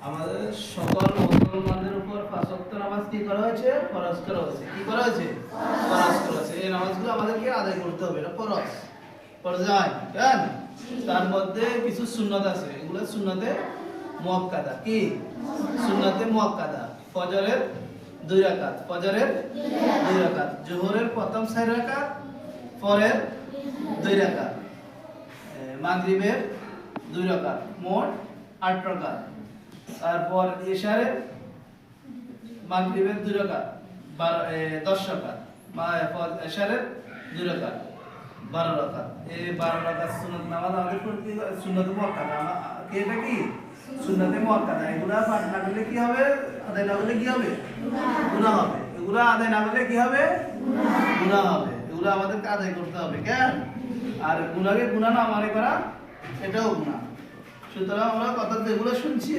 আমাদের সকল মুসলমানদের উপর পাঁচ ওয়াক্ত নামাজ কি করা হয়েছে? ফরজ করা হয়েছে। কি করা হয়েছে? ফরজ করা হয়েছে। এই নামাজগুলো আমাদেরকে আদায় করতে হবে, এটা ফরজ। ফরজ আইন, কেন? তার মধ্যে কিছু সুন্নাত আছে, এগুলো সুন্নাতে মুআক্কাদা। কি সুন্নাতে মুআক্কাদা? ফজরের 2 রাকাত, ফজরের 2 রাকাত, যোহরের প্রথম 4 রাকাত, পরের 2 রাকাত, মাগরিবের 2 রাকাত, মোট 8 রাকাত। তারপর ইশারের মাগরিবের 2 রাকাত, 10 রাকাত, ইশারের 2 রাকাত, 12 রাকাত। এই 12 রাকাত সুন্নাত নামাজ আমাদের প্রতি সুন্নাতে মুআক্কাদা। এটা কি সুন্নাতে মুআক্কাদা? এগুলা পাঠ না করলে কি হবে? আদায় না করলে কি হবে? গুনাহ হবে। এগুলা আদায় না করলে কি হবে? গুনাহ হবে। এগুলা আমাদেরকে আদায় করতে হবে, কেন? আর গুনাহকে গুনাহ না মনে করা, এটাও গুনাহ। সুতরাং আমরা কথা যেগুলো শুনছি